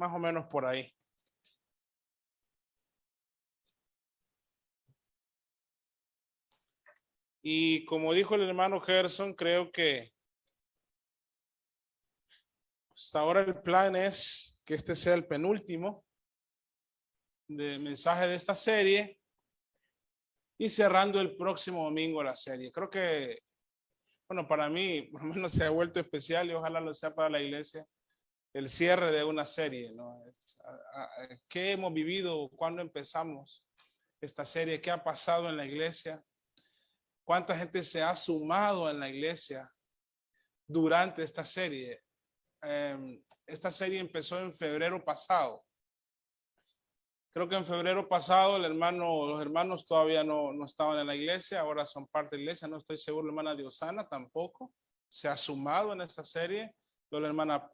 más o menos por ahí. Y como dijo el hermano Gerson, creo que hasta ahora el plan es que este sea el penúltimo mensaje de esta serie y cerrando el próximo domingo la serie. Creo que, bueno, para mí, por lo menos se ha vuelto especial y ojalá lo sea para la iglesia, el cierre de una serie, ¿no? ¿Qué hemos vivido? ¿Cuándo empezamos esta serie? ¿Qué ha pasado en la iglesia? ¿Cuánta gente se ha sumado en la iglesia durante esta serie? Esta serie empezó en febrero pasado. Creo que en febrero pasado los hermanos todavía no estaban en la iglesia, ahora son parte de la iglesia. No estoy seguro, la hermana Diosana tampoco se ha sumado en esta serie. La hermana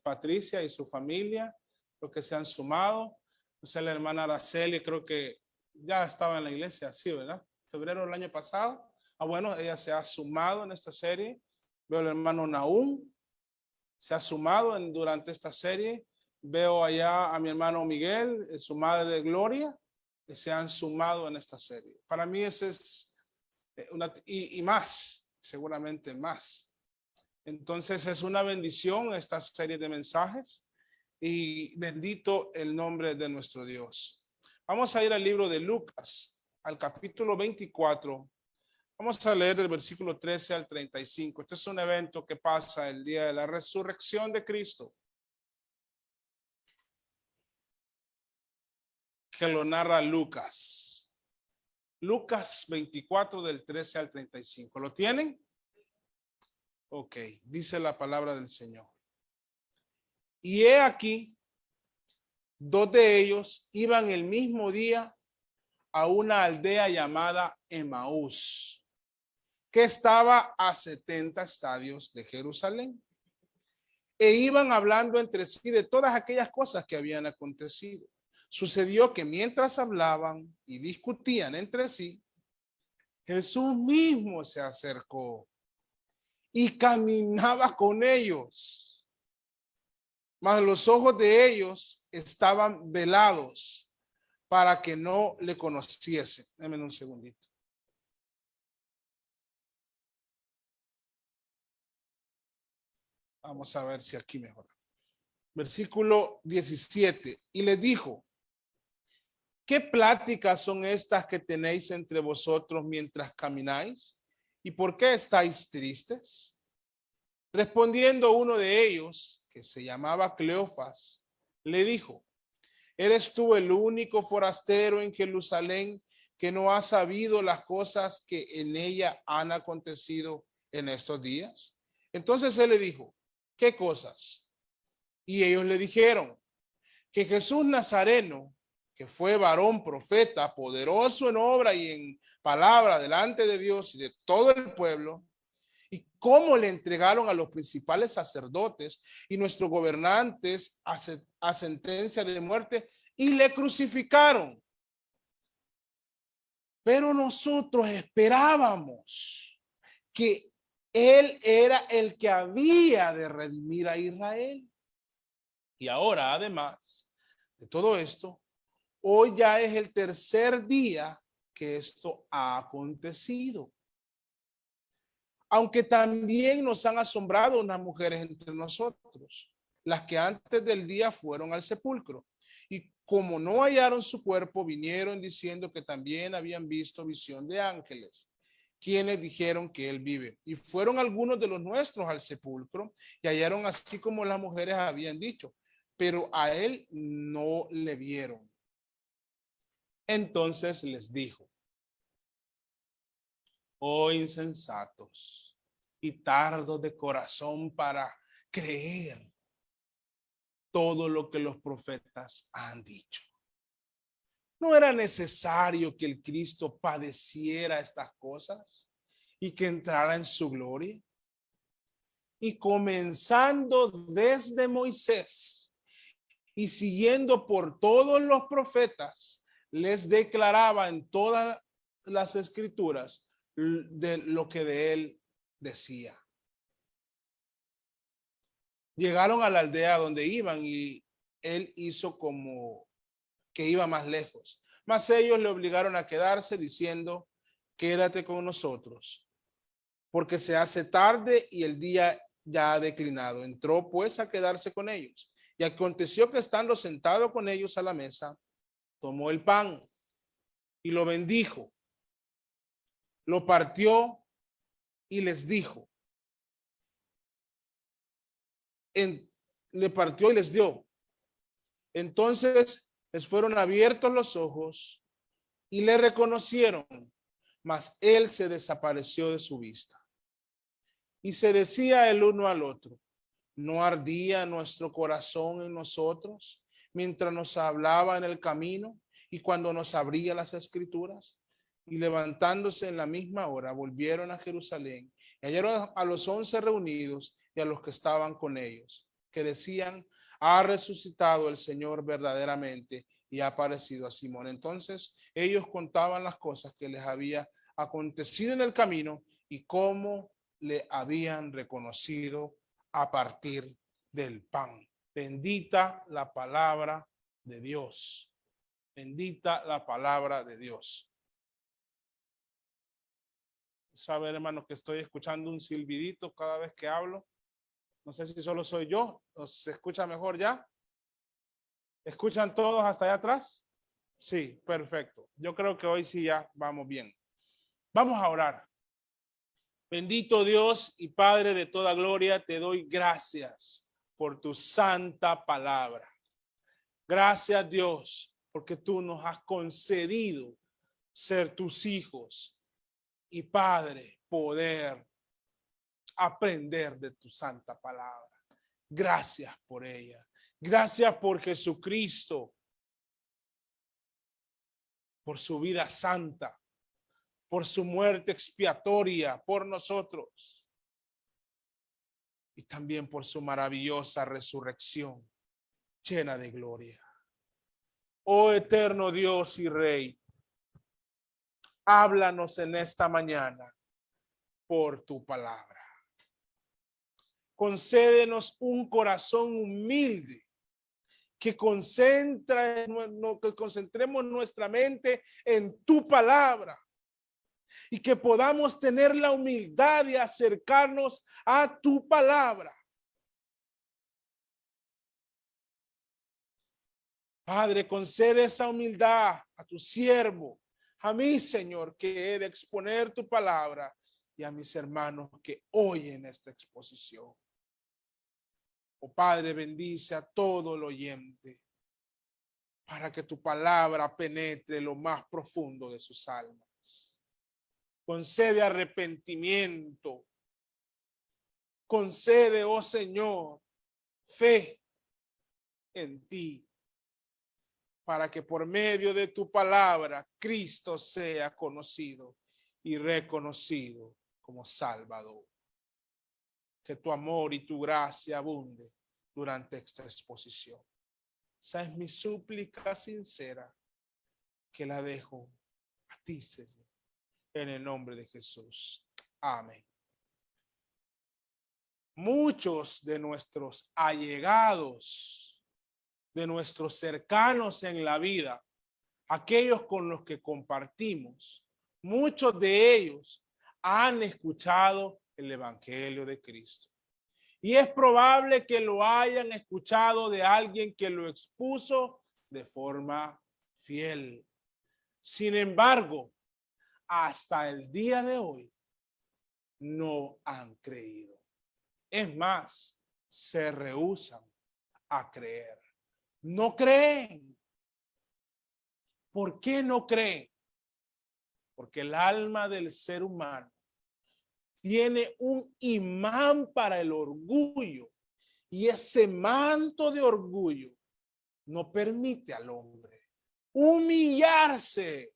Patricia y su familia, los que se han sumado. O sea, la hermana Araceli creo que ya estaba en la iglesia, sí, ¿verdad? Febrero del año pasado. Bueno, ella se ha sumado en esta serie. Veo al hermano Nahum, se ha sumado durante esta serie. Veo allá a mi hermano Miguel, su madre Gloria, que se han sumado en esta serie. Para mí ese es y más, seguramente más. Entonces es una bendición esta serie de mensajes y bendito el nombre de nuestro Dios. Vamos a ir al libro de Lucas, al capítulo 24. Vamos a leer del versículo 13 al 35. Este es un evento que pasa el día de la resurrección de Cristo, que lo narra Lucas. Lucas 24 del 13 al 35. ¿Lo tienen? Ok, dice la palabra del Señor. Y he aquí, dos de ellos iban el mismo día a una aldea llamada Emaús, que estaba a 70 estadios de Jerusalén. E iban hablando entre sí de todas aquellas cosas que habían acontecido. Sucedió que mientras hablaban y discutían entre sí, Jesús mismo se acercó y caminaba con ellos, mas los ojos de ellos estaban velados para que no le conociesen. Déjenme un segundito. Vamos a ver si aquí mejora. Versículo 17. Y les dijo: ¿qué pláticas son estas que tenéis entre vosotros mientras camináis? ¿Y por qué estáis tristes? Respondiendo uno de ellos, que se llamaba Cleofas, le dijo: ¿eres tú el único forastero en Jerusalén que no ha sabido las cosas que en ella han acontecido en estos días? Entonces él le dijo: ¿qué cosas? Y ellos le dijeron: que Jesús Nazareno, que fue varón profeta, poderoso en obra y en palabra delante de Dios y de todo el pueblo, y cómo le entregaron a los principales sacerdotes y nuestros gobernantes a sentencia de muerte y le crucificaron. Pero nosotros esperábamos que él era el que había de redimir a Israel. Y ahora, además de todo esto, hoy ya es el tercer día que esto ha acontecido. Aunque también nos han asombrado unas mujeres entre nosotros, las que antes del día fueron al sepulcro. Y como no hallaron su cuerpo, vinieron diciendo que también habían visto visión de ángeles, quienes dijeron que él vive. Y fueron algunos de los nuestros al sepulcro y hallaron así como las mujeres habían dicho, pero a él no le vieron. Entonces les dijo: oh insensatos y tardos de corazón para creer todo lo que los profetas han dicho. ¿No era necesario que el Cristo padeciera estas cosas y que entrara en su gloria? Y comenzando desde Moisés y siguiendo por todos los profetas, les declaraba en todas las escrituras de lo que de él decía. Llegaron a la aldea donde iban y él hizo como que iba más lejos. Mas ellos le obligaron a quedarse diciendo, quédate con nosotros, porque se hace tarde y el día ya ha declinado. Entró pues a quedarse con ellos. Y aconteció que estando sentado con ellos a la mesa, tomó el pan y lo bendijo, lo partió y les dijo, le partió y les dio. Entonces les fueron abiertos los ojos y le reconocieron, mas él se desapareció de su vista. Y se decía el uno al otro, ¿no ardía nuestro corazón en nosotros mientras nos hablaba en el camino y cuando nos abría las escrituras? Y levantándose en la misma hora, volvieron a Jerusalén y hallaron a los 11 reunidos y a los que estaban con ellos, que decían, ha resucitado el Señor verdaderamente y ha aparecido a Simón. Entonces ellos contaban las cosas que les había acontecido en el camino y cómo le habían reconocido a partir del pan. Bendita la palabra de Dios. Bendita la palabra de Dios. Saben, hermanos, que estoy escuchando un silbidito cada vez que hablo. No sé si solo soy yo o se escucha mejor ya. ¿Escuchan todos hasta allá atrás? Sí, perfecto. Yo creo que hoy sí ya vamos bien. Vamos a orar. Bendito Dios y Padre de toda gloria, te doy gracias por tu santa palabra. Gracias, Dios, porque tú nos has concedido ser tus hijos y Padre, poder aprender de tu santa palabra. Gracias por ella. Gracias por Jesucristo, por su vida santa, por su muerte expiatoria por nosotros y también por su maravillosa resurrección llena de gloria. Oh eterno Dios y Rey, háblanos en esta mañana por tu palabra. Concédenos un corazón humilde que concentremos nuestra mente en tu palabra y que podamos tener la humildad de acercarnos a tu palabra. Padre, concede esa humildad a tu siervo, a mí, Señor, que he de exponer tu palabra y a mis hermanos que oyen esta exposición. Oh Padre, bendice a todo el oyente para que tu palabra penetre lo más profundo de sus almas. Concede arrepentimiento. Concede, oh Señor, fe en ti, para que por medio de tu palabra Cristo sea conocido y reconocido como Salvador. Que tu amor y tu gracia abunde durante esta exposición. Esa es mi súplica sincera que la dejo a ti, Señor, en el nombre de Jesús. Amén. Muchos de nuestros allegados, de nuestros cercanos en la vida, aquellos con los que compartimos, muchos de ellos han escuchado el Evangelio de Cristo. Y es probable que lo hayan escuchado de alguien que lo expuso de forma fiel. Sin embargo, hasta el día de hoy no han creído. Es más, se rehúsan a creer. No creen. ¿Por qué no creen? Porque el alma del ser humano tiene un imán para el orgullo y ese manto de orgullo no permite al hombre humillarse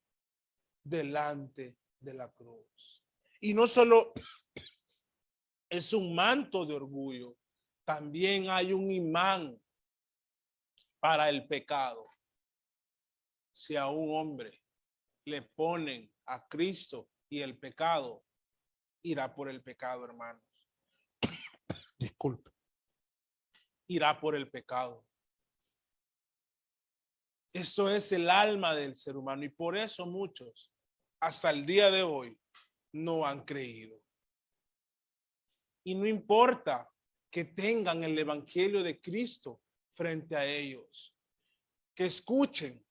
delante de la cruz. Y no solo es un manto de orgullo, también hay un imán para el pecado. Si a un hombre le ponen a Cristo y el pecado, irá por el pecado, hermanos. Disculpe. Irá por el pecado. Esto es el alma del ser humano y por eso muchos hasta el día de hoy no han creído. Y no importa que tengan el evangelio de Cristo frente a ellos, que escuchen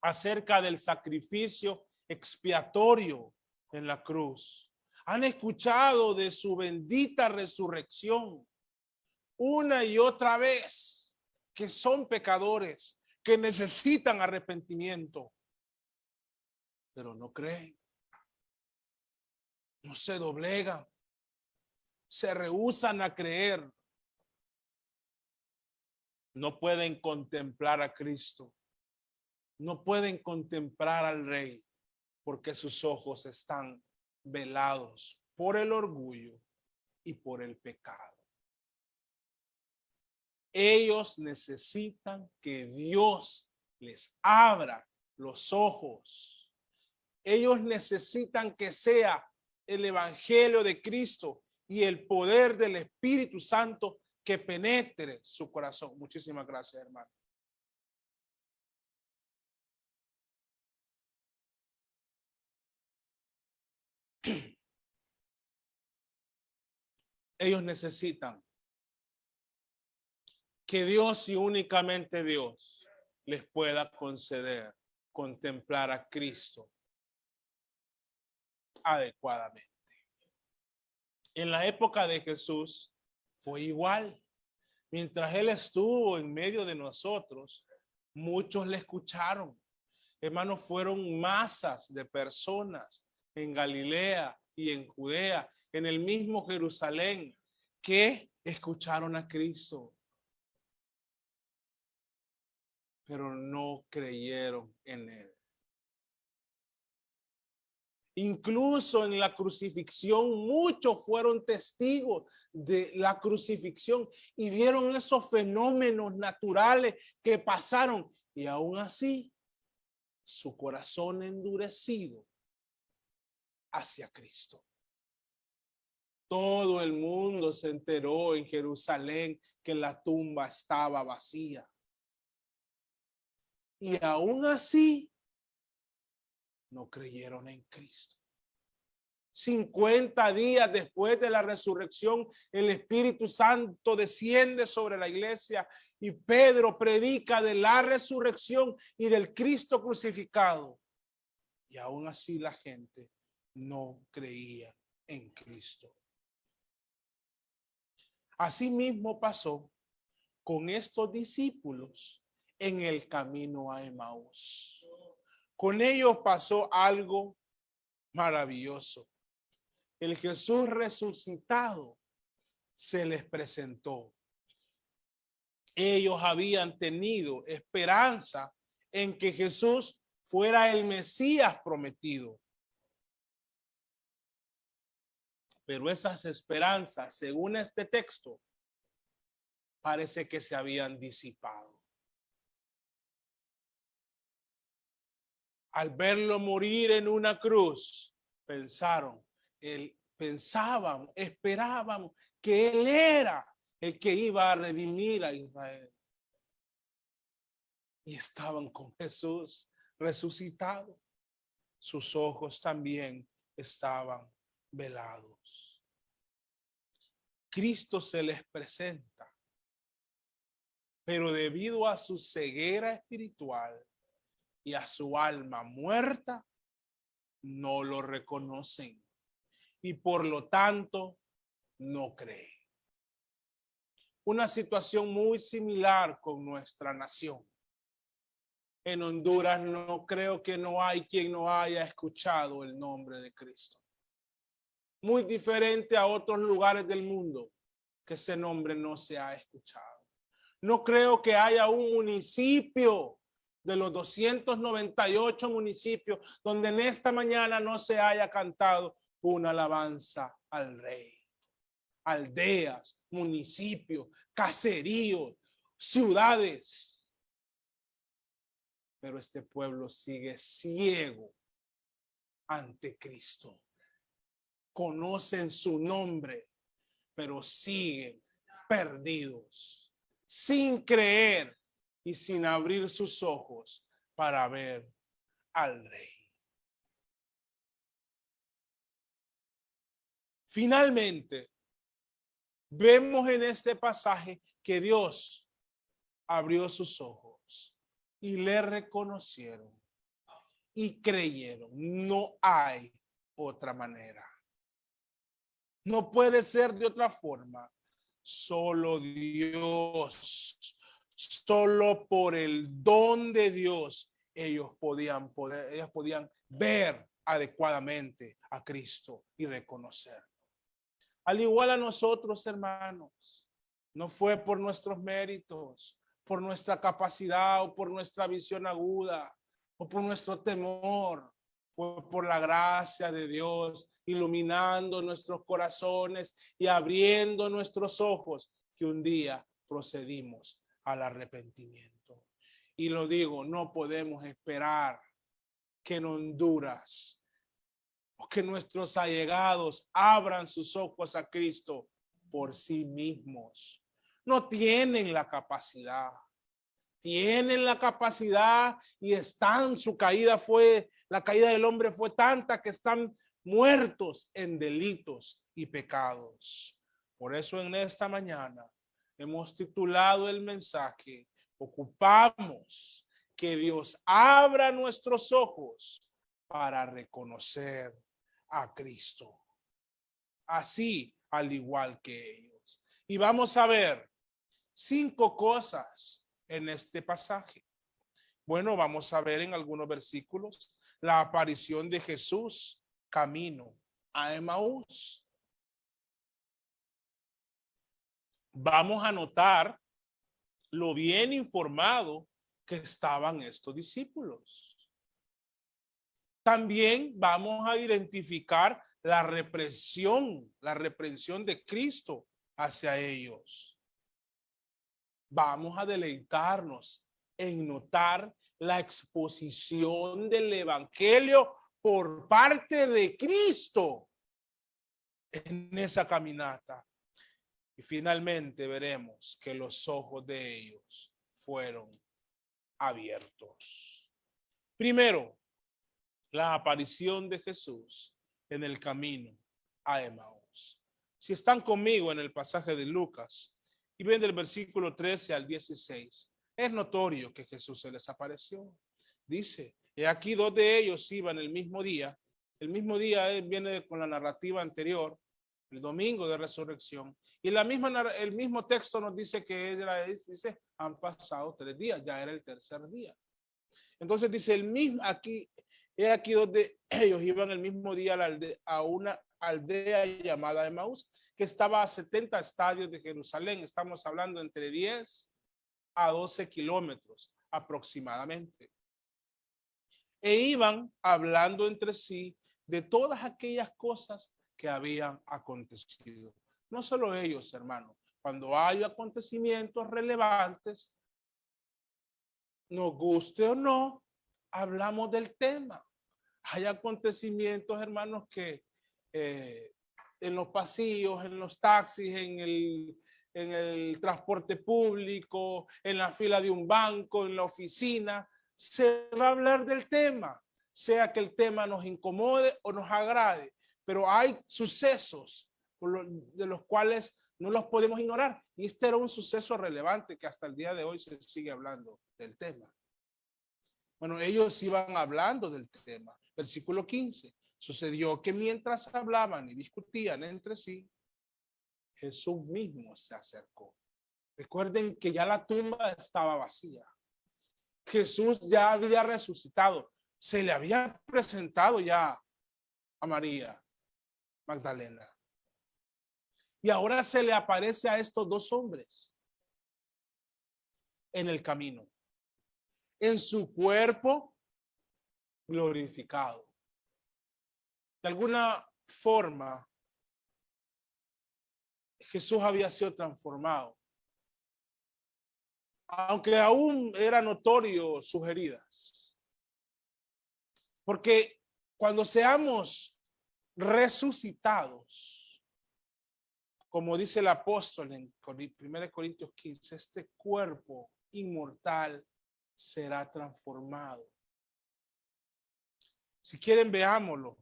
acerca del sacrificio expiatorio en la cruz. Han escuchado de su bendita resurrección una y otra vez, que son pecadores, que necesitan arrepentimiento, pero no creen, no se doblegan, se rehúsan a creer, no pueden contemplar a Cristo, no pueden contemplar al Rey, porque sus ojos están velados por el orgullo y por el pecado. Ellos necesitan que Dios les abra los ojos. Ellos necesitan que sea el evangelio de Cristo y el poder del Espíritu Santo que penetre su corazón. Muchísimas gracias, hermano. Ellos necesitan que Dios y únicamente Dios les pueda conceder contemplar a Cristo adecuadamente. En la época de Jesús fue igual. Mientras Él estuvo en medio de nosotros, muchos le escucharon. Hermanos, fueron masas de personas en Galilea y en Judea, en el mismo Jerusalén, que escucharon a Cristo, pero no creyeron en Él. Incluso en la crucifixión, muchos fueron testigos de la crucifixión y vieron esos fenómenos naturales que pasaron, y aún así su corazón endurecido hacia Cristo. Todo el mundo se enteró en Jerusalén que la tumba estaba vacía. Y aún así no creyeron en Cristo. 50 días después de la resurrección, el Espíritu Santo desciende sobre la iglesia y Pedro predica de la resurrección y del Cristo crucificado. Y aún así la gente no creía en Cristo. Asimismo pasó con estos discípulos en el camino a Emaús. Con ellos pasó algo maravilloso. El Jesús resucitado se les presentó. Ellos habían tenido esperanza en que Jesús fuera el Mesías prometido. Pero esas esperanzas, según este texto, parece que se habían disipado. Al verlo morir en una cruz, pensaban, esperaban que Él era el que iba a redimir a Israel. Y estaban con Jesús resucitado. Sus ojos también estaban velados. Cristo se les presenta, pero debido a su ceguera espiritual y a su alma muerta, no lo reconocen y por lo tanto no creen. Una situación muy similar con nuestra nación. En Honduras no creo que no hay quien no haya escuchado el nombre de Cristo. Muy diferente a otros lugares del mundo que ese nombre no se ha escuchado. No creo que haya un municipio de los 298 municipios donde en esta mañana no se haya cantado una alabanza al Rey. Aldeas, municipios, caseríos, ciudades. Pero este pueblo sigue ciego ante Cristo. Conocen su nombre, pero siguen perdidos, sin creer y sin abrir sus ojos para ver al Rey. Finalmente, vemos en este pasaje que Dios abrió sus ojos y le reconocieron y creyeron. No hay otra manera. No puede ser de otra forma. Solo Dios, solo por el don de Dios, ellos podían ver adecuadamente a Cristo y reconocerlo. Al igual a nosotros, hermanos, no fue por nuestros méritos, por nuestra capacidad o por nuestra visión aguda o por nuestro temor. Fue por la gracia de Dios iluminando nuestros corazones y abriendo nuestros ojos que un día procedimos al arrepentimiento. Y lo digo, no podemos esperar que en Honduras o que nuestros allegados abran sus ojos a Cristo por sí mismos. No tienen la capacidad. Tienen la capacidad y están, la caída del hombre fue tanta que están muertos en delitos y pecados. Por eso en esta mañana hemos titulado el mensaje, ocupamos que Dios abra nuestros ojos para reconocer a Cristo. Así, al igual que ellos. Y vamos a ver 5 cosas en este pasaje. Bueno, vamos a ver en algunos versículos la aparición de Jesús camino a Emaús. Vamos a notar lo bien informado que estaban estos discípulos. También vamos a identificar la reprensión de Cristo hacia ellos. Vamos a deleitarnos en notar la exposición del evangelio por parte de Cristo en esa caminata. Y finalmente veremos que los ojos de ellos fueron abiertos. Primero, la aparición de Jesús en el camino a Emaús. Si están conmigo en el pasaje de Lucas y ven del versículo 13 al 16, es notorio que Jesús se les apareció. Dice, y aquí 2 de ellos iban el mismo día viene con la narrativa anterior, el domingo de resurrección, y el mismo texto nos dice que dice, han pasado 3 días, ya era el tercer día. Entonces dice, aquí 2 de ellos iban el mismo día a una aldea llamada Emaús, que estaba a 70 estadios de Jerusalén. Estamos hablando entre 10 a 12 kilómetros aproximadamente. E iban hablando entre sí de todas aquellas cosas que habían acontecido. No solo ellos, hermanos. Cuando hay acontecimientos relevantes, nos guste o no, hablamos del tema. Hay acontecimientos, hermanos, que en los pasillos, en los taxis, en el transporte público, en la fila de un banco, en la oficina, se va a hablar del tema, sea que el tema nos incomode o nos agrade, pero hay sucesos de los cuales no los podemos ignorar. Y este era un suceso relevante que hasta el día de hoy se sigue hablando del tema. Bueno, ellos iban hablando del tema. Versículo 15. Sucedió que mientras hablaban y discutían entre sí, Jesús mismo se acercó. Recuerden que ya la tumba estaba vacía. Jesús ya había resucitado. Se le había presentado ya a María Magdalena. Y ahora se le aparece a estos 2 hombres en el camino, en su cuerpo glorificado. De alguna forma, Jesús había sido transformado, aunque aún era notorio sus heridas. Porque cuando seamos resucitados, como dice el apóstol en 1 Corintios 15, este cuerpo inmortal será transformado. Si quieren, veámoslo.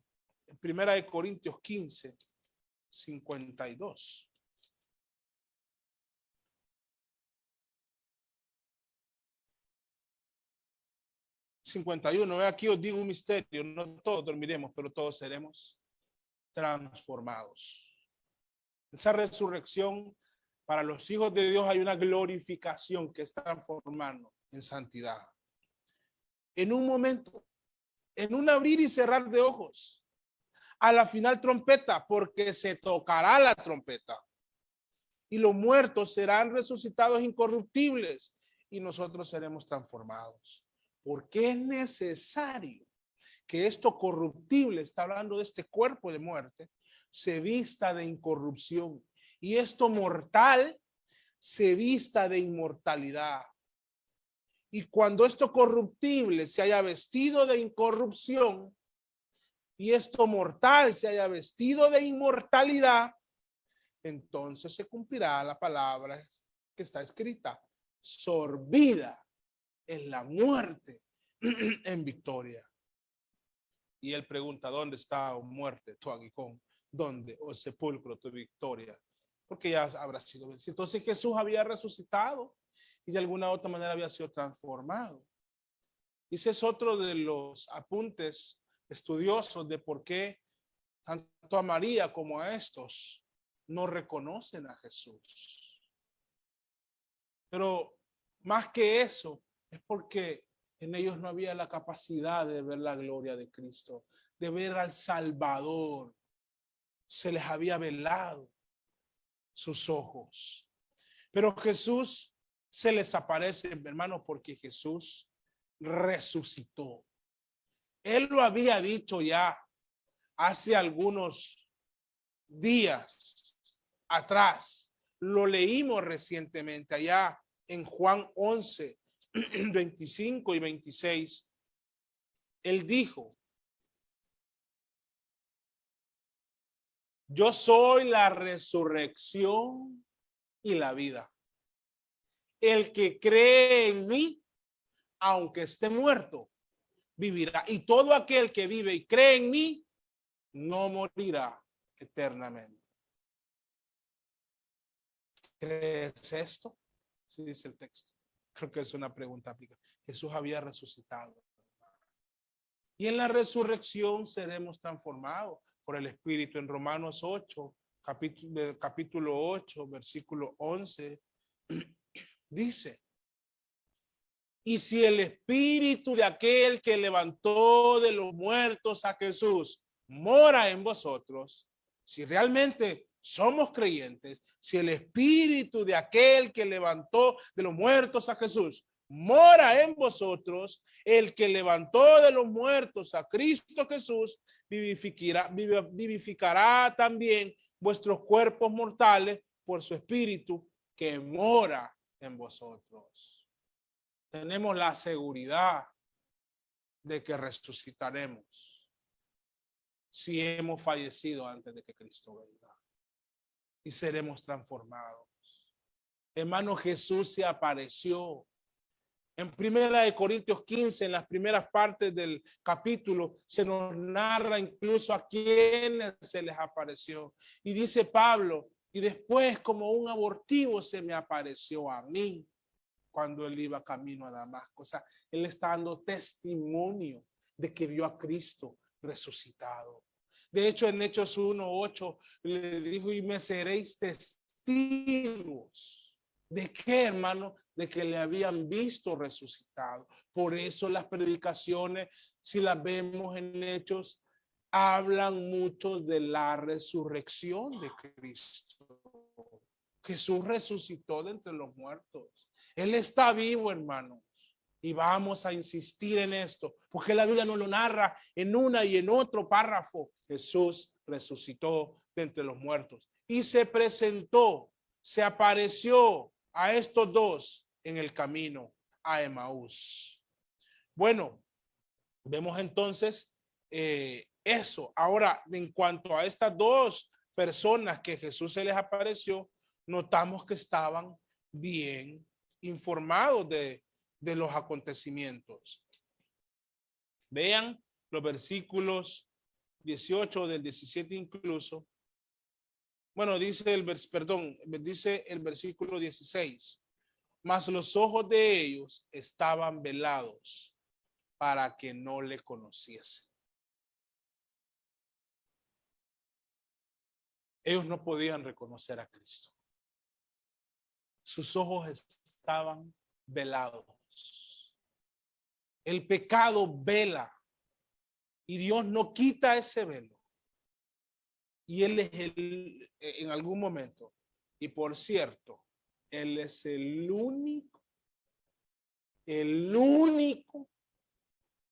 En 1 Corintios 15, 52. Aquí os digo un misterio, no todos dormiremos, pero todos seremos transformados. Esa resurrección, para los hijos de Dios hay una glorificación que está transformando en santidad. En un momento, en un abrir y cerrar de ojos, a la final trompeta, porque se tocará la trompeta. Y los muertos serán resucitados incorruptibles y nosotros seremos transformados. Porque es necesario que esto corruptible, está hablando de este cuerpo de muerte, se vista de incorrupción y esto mortal se vista de inmortalidad. Y cuando esto corruptible se haya vestido de incorrupción y esto mortal se haya vestido de inmortalidad, entonces se cumplirá la palabra que está escrita: sorbida en la muerte en victoria. Y él pregunta: ¿dónde está, oh muerte, tu aguijón? ¿Dónde, oh sepulcro, tu victoria? Porque ya habrá sido vencido. Entonces Jesús había resucitado y de alguna otra manera había sido transformado. Y ese es otro de los apuntes estudiosos de por qué tanto a María como a estos no reconocen a Jesús. Pero más que eso, es porque en ellos no había la capacidad de ver la gloria de Cristo, de ver al Salvador. Se les había velado sus ojos. Pero Jesús se les aparece, hermano, porque Jesús resucitó. Él lo había dicho ya hace algunos días atrás. Lo leímos recientemente allá en Juan 11, 25 y 26. Él dijo: yo soy la resurrección y la vida. El que cree en mí, aunque esté muerto, vivirá. Y todo aquel que vive y cree en mí, no morirá eternamente. ¿Crees esto? Sí, dice el texto. Creo que es una pregunta aplicada. Jesús había resucitado. Y en la resurrección seremos transformados por el Espíritu. En Romanos 8, capítulo 8, versículo 11, dice: y si el Espíritu de aquel que levantó de los muertos a Jesús mora en vosotros, si realmente somos creyentes, si el Espíritu de aquel que levantó de los muertos a Jesús mora en vosotros, el que levantó de los muertos a Cristo Jesús vivificará también vuestros cuerpos mortales por su Espíritu que mora en vosotros. Tenemos la seguridad de que resucitaremos si hemos fallecido antes de que Cristo venga, y seremos transformados. Hermano, Jesús se apareció. En 1 Corintios 15, en las primeras partes del capítulo, se nos narra incluso a quienes se les apareció. Y dice Pablo: y después como un abortivo se me apareció a mí cuando él iba camino a Damasco. O sea, él está dando testimonio de que vio a Cristo resucitado. De hecho, en Hechos 1:8 le dijo: y me seréis testigos. ¿De qué, hermano? De que le habían visto resucitado. Por eso las predicaciones, si las vemos en Hechos, hablan mucho de la resurrección de Cristo. Jesús resucitó de entre los muertos. Él está vivo, hermanos. Y vamos a insistir en esto, porque la Biblia nos lo narra en una y en otro párrafo. Jesús resucitó de entre los muertos y se presentó, se apareció a estos dos en el camino a Emaús. Bueno, vemos entonces eso. Ahora, en cuanto a estas dos personas que Jesús se les apareció, notamos que estaban bien informados de los acontecimientos. Vean los versículos 18 del 17 incluso. Bueno, dice dice el versículo 16. Mas los ojos de ellos estaban velados para que no le conociesen. Ellos no podían reconocer a Cristo. Sus ojos estaban velados. El pecado vela y Dios no quita ese velo. Y Él es en algún momento. Y por cierto, Él es el único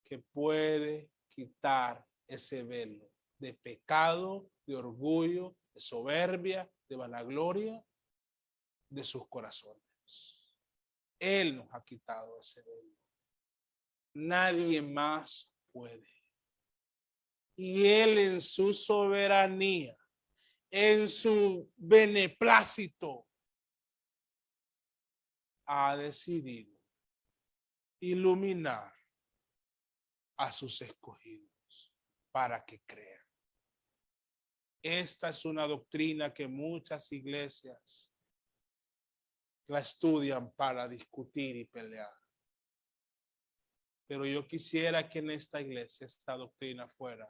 que puede quitar ese velo de pecado, de orgullo, de soberbia, de vanagloria de sus corazones. Él nos ha quitado ese velo. Nadie más puede. Y Él en su soberanía, en su beneplácito, ha decidido iluminar a sus escogidos para que crean. Esta es una doctrina que muchas iglesias la estudian para discutir y pelear. Pero yo quisiera que en esta iglesia esta doctrina fuera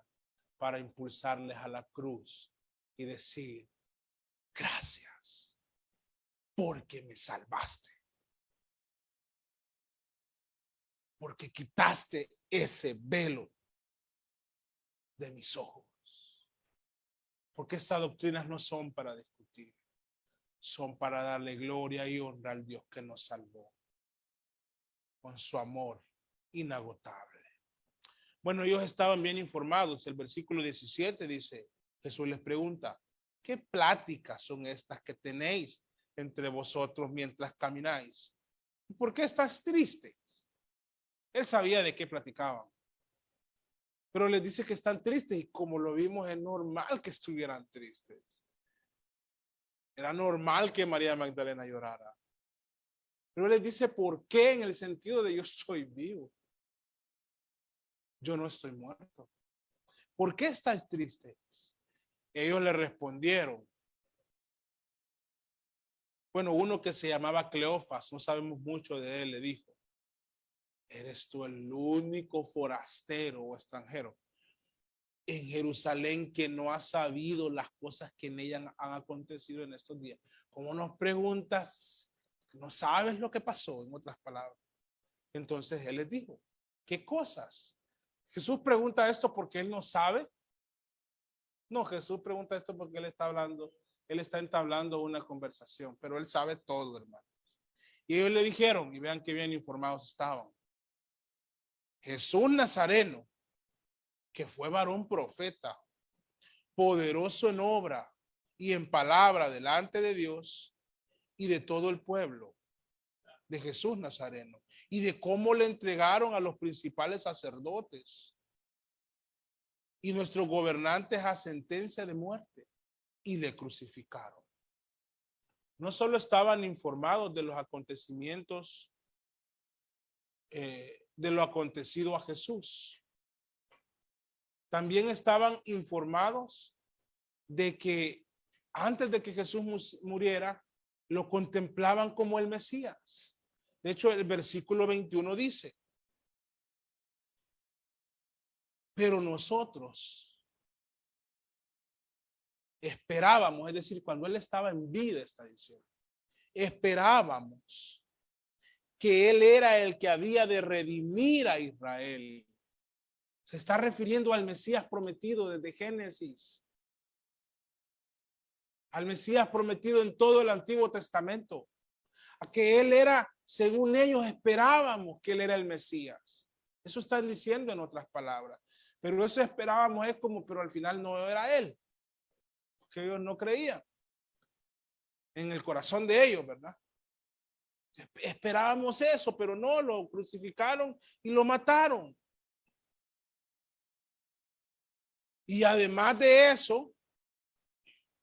para impulsarles a la cruz y decir, gracias, porque me salvaste. Porque quitaste ese velo de mis ojos. Porque estas doctrinas no son para discutir, son para darle gloria y honra al Dios que nos salvó con su amor inagotable. Bueno, ellos estaban bien informados. El versículo 17 dice, Jesús les pregunta, ¿qué pláticas son estas que tenéis entre vosotros mientras camináis? ¿Por qué estás triste? Él sabía de qué platicaban. Pero les dice que están tristes y como lo vimos es normal que estuvieran tristes. Era normal que María Magdalena llorara. Pero les dice por qué en el sentido de yo estoy vivo. Yo no estoy muerto. ¿Por qué estáis tristes? Ellos le respondieron. Bueno, uno que se llamaba Cleofas, no sabemos mucho de él, le dijo, ¿eres tú el único forastero o extranjero en Jerusalén que no ha sabido las cosas que en ella han acontecido en estos días? ¿Cómo nos preguntas? No sabes lo que pasó, en otras palabras. Entonces él les dijo, ¿qué cosas? Jesús pregunta esto porque él no sabe. No, Jesús pregunta esto porque él está entablando una conversación, pero él sabe todo, hermano. Y ellos le dijeron, y vean qué bien informados estaban, Jesús Nazareno, que fue varón profeta, poderoso en obra y en palabra delante de Dios y de todo el pueblo, de Jesús Nazareno, y de cómo le entregaron a los principales sacerdotes y nuestros gobernantes a sentencia de muerte y le crucificaron. No solo estaban informados de los acontecimientos de lo acontecido a Jesús, también estaban informados de que antes de que Jesús muriera, lo contemplaban como el Mesías. De hecho, el versículo 21 dice, pero nosotros esperábamos, es decir, cuando él estaba en vida, está diciendo, esperábamos que él era el que había de redimir a Israel. Se está refiriendo al Mesías prometido desde Génesis. Al Mesías prometido en todo el Antiguo Testamento. A que él era, según ellos esperábamos que él era el Mesías. Eso están diciendo en otras palabras. Pero eso esperábamos es como, pero al final no era él. Porque ellos no creían. En el corazón de ellos, ¿verdad? Esperábamos eso, pero no, lo crucificaron y lo mataron. Y además de eso,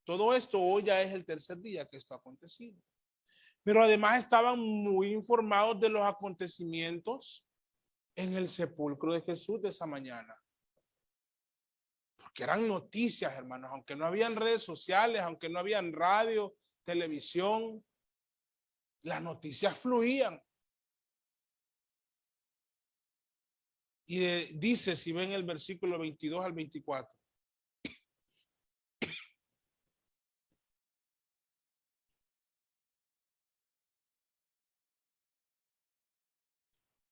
todo esto hoy ya es el tercer día que esto ha acontecido. Pero además estaban muy informados de los acontecimientos en el sepulcro de Jesús de esa mañana. Porque eran noticias, hermanos, aunque no habían redes sociales, aunque no habían radio, televisión, las noticias fluían. Y dice, si ven el versículo 22 al 24.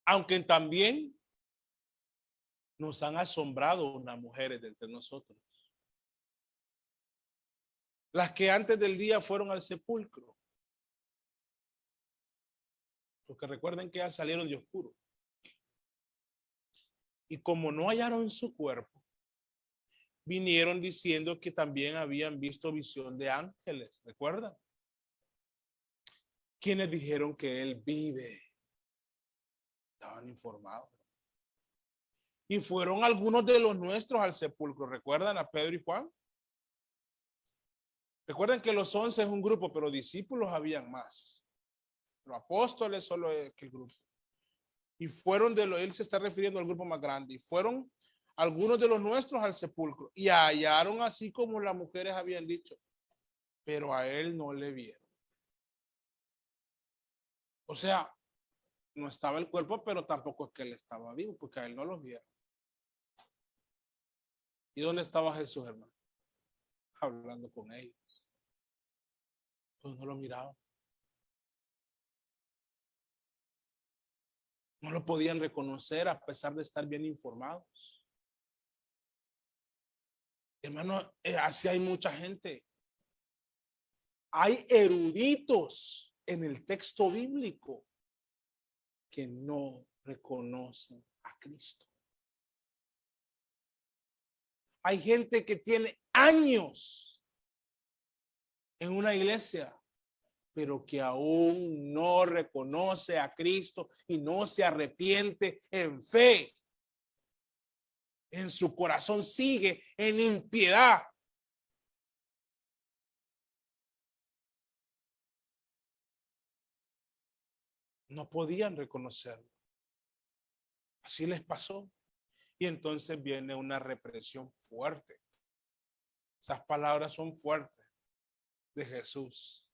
Aunque también nos han asombrado unas mujeres de entre nosotros, las que antes del día fueron al sepulcro, porque recuerden que ya salieron de oscuro, y como no hallaron su cuerpo, vinieron diciendo que también habían visto visión de ángeles, ¿recuerdan? Quienes dijeron que él vive. Estaban informados. Y fueron algunos de los nuestros al sepulcro. ¿Recuerdan a Pedro y Juan? Recuerden que los 11 es un grupo, pero discípulos habían más. Los apóstoles solo es que el grupo. Y fueron él se está refiriendo al grupo más grande. Y fueron algunos de los nuestros al sepulcro. Y hallaron así como las mujeres habían dicho. Pero a él no le vieron. O sea, no estaba el cuerpo, pero tampoco es que él estaba vivo, porque a él no lo vieron. ¿Y dónde estaba Jesús, hermano? Hablando con ellos. Pues no lo miraban. No lo podían reconocer a pesar de estar bien informados. Hermano, así hay mucha gente. Hay eruditos en el texto bíblico que no reconocen a Cristo. Hay gente que tiene años en una iglesia, pero que aún no reconoce a Cristo y no se arrepiente en fe. En su corazón sigue en impiedad. No podían reconocerlo. Así les pasó. Y entonces viene una represión fuerte. Esas palabras son fuertes de Jesús.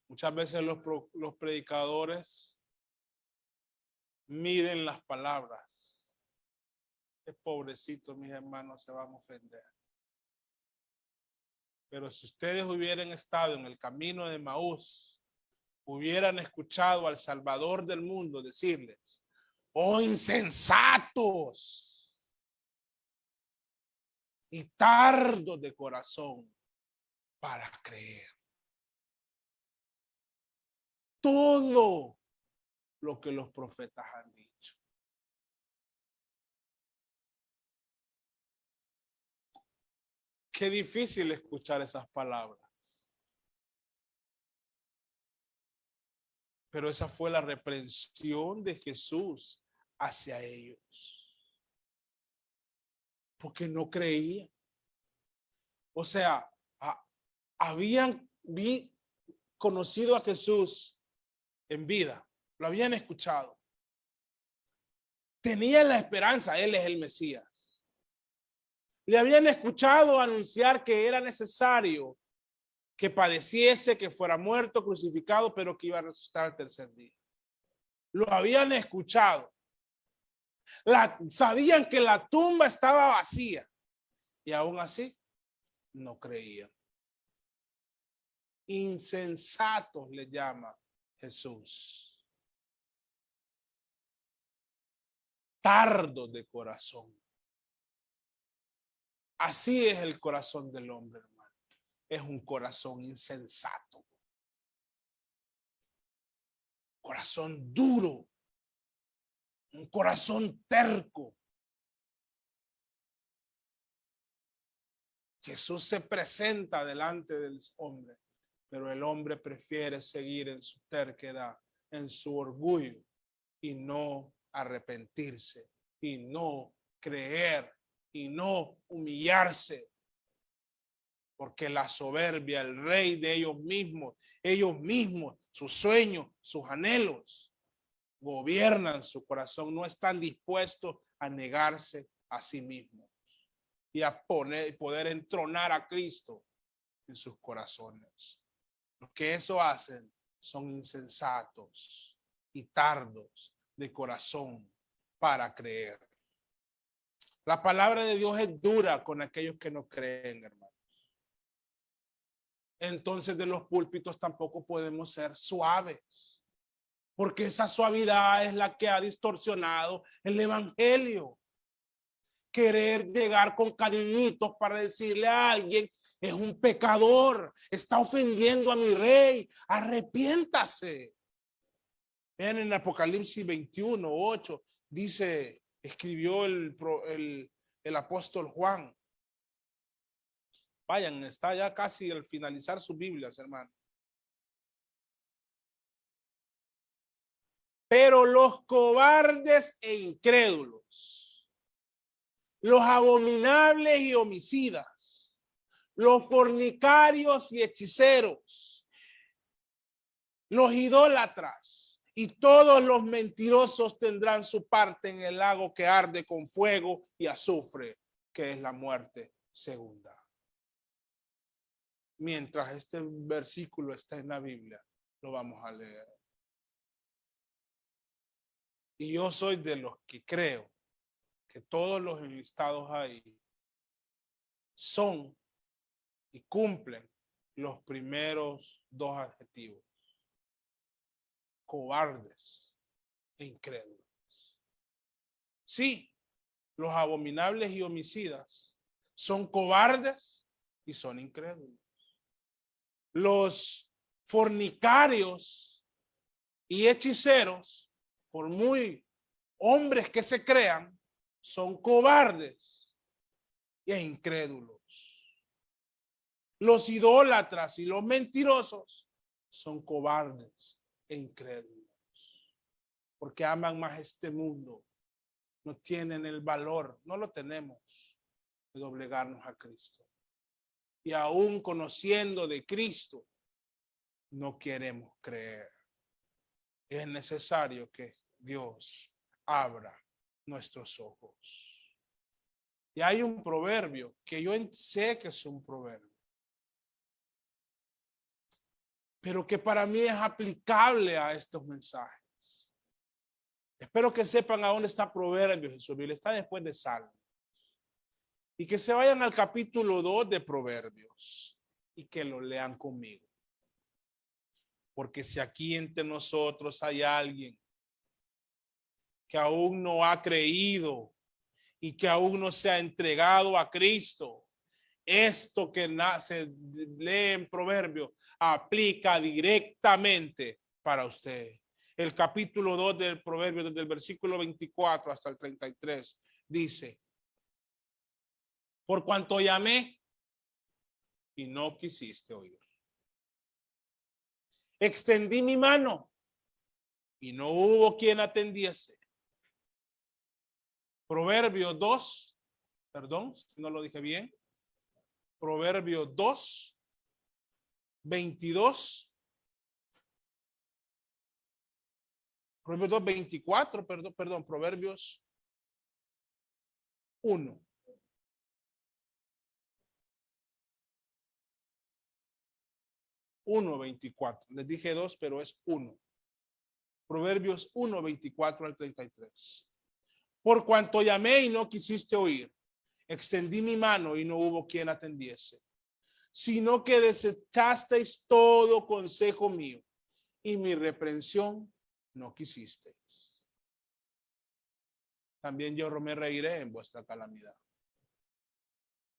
Muchas veces los predicadores miden las palabras. Qué pobrecito, mis hermanos, se van a ofender. Pero si ustedes hubieran estado en el camino de Maús, hubieran escuchado al Salvador del mundo decirles: oh insensatos y tardos de corazón para creer todo lo que los profetas han dicho. Qué difícil escuchar esas palabras. Pero esa fue la reprensión de Jesús hacia ellos. Porque no creían. O sea, habían conocido a Jesús en vida. Lo habían escuchado. Tenían la esperanza, él es el Mesías. Le habían escuchado anunciar que era necesario que padeciese, que fuera muerto, crucificado, pero que iba a resucitar al tercer día. Lo habían escuchado. Sabían que la tumba estaba vacía y aún así no creían. Insensatos le llama Jesús. Tardos de corazón. Así es el corazón del hombre, hermano. Es un corazón insensato. Corazón duro. Un corazón terco. Jesús se presenta delante del hombre, pero el hombre prefiere seguir en su terquedad, en su orgullo y no arrepentirse y no creer y no humillarse. porque la soberbia, el rey de ellos mismos, sus sueños, sus anhelos, gobiernan su corazón, no están dispuestos a negarse a sí mismos y a poder entronar a Cristo en sus corazones. Los que eso hacen son insensatos y tardos de corazón para creer. La palabra de Dios es dura con aquellos que no creen, hermanos. Entonces de los púlpitos tampoco podemos ser suaves, porque esa suavidad es la que ha distorsionado el evangelio. Querer llegar con cariñitos para decirle a alguien: es un pecador, está ofendiendo a mi rey, arrepiéntase. Vean en Apocalipsis 21:8, dice, escribió el apóstol Juan. Vayan, está ya casi al finalizar sus Biblias, hermano. Pero los cobardes e incrédulos, los abominables y homicidas, los fornicarios y hechiceros, los idólatras y todos los mentirosos tendrán su parte en el lago que arde con fuego y azufre, que es la muerte segunda. Mientras este versículo está en la Biblia, lo vamos a leer. Y yo soy de los que creo que todos los enlistados ahí son y cumplen los primeros dos adjetivos: cobardes e incrédulos. Sí, los abominables y homicidas son cobardes y son incrédulos. Los fornicarios y hechiceros, por muy hombres que se crean, son cobardes e incrédulos. Los idólatras y los mentirosos son cobardes e incrédulos, porque aman más este mundo, no tienen el valor, no lo tenemos, de doblegarnos a Cristo. Y aún conociendo de Cristo, no queremos creer. Es necesario que Dios abra nuestros ojos. Y hay un proverbio que yo sé que es un proverbio, pero que para mí es aplicable a estos mensajes. Espero que sepan a dónde está Proverbios en su Biblia. Está después de Salmos. Y que se vayan al capítulo 2 de Proverbios y que lo lean conmigo. Porque si aquí entre nosotros hay alguien que aún no ha creído y que aún no se ha entregado a Cristo, esto que se lee en Proverbios aplica directamente para usted. El capítulo 2 del Proverbio, desde el versículo 24 hasta el 33, dice: por cuanto llamé y no quisiste oír, extendí mi mano y no hubo quien atendiese. Proverbios 2, perdón, si no lo dije bien. Proverbios 2, 22. Proverbios 2, 24, perdón, Proverbios 1. Uno 24. Les dije 2, pero es 1. Proverbios 1, 24 al 33. Por cuanto llamé y no quisiste oír, extendí mi mano y no hubo quien atendiese, sino que desechasteis todo consejo mío y mi reprensión no quisisteis. También yo me reiré en vuestra calamidad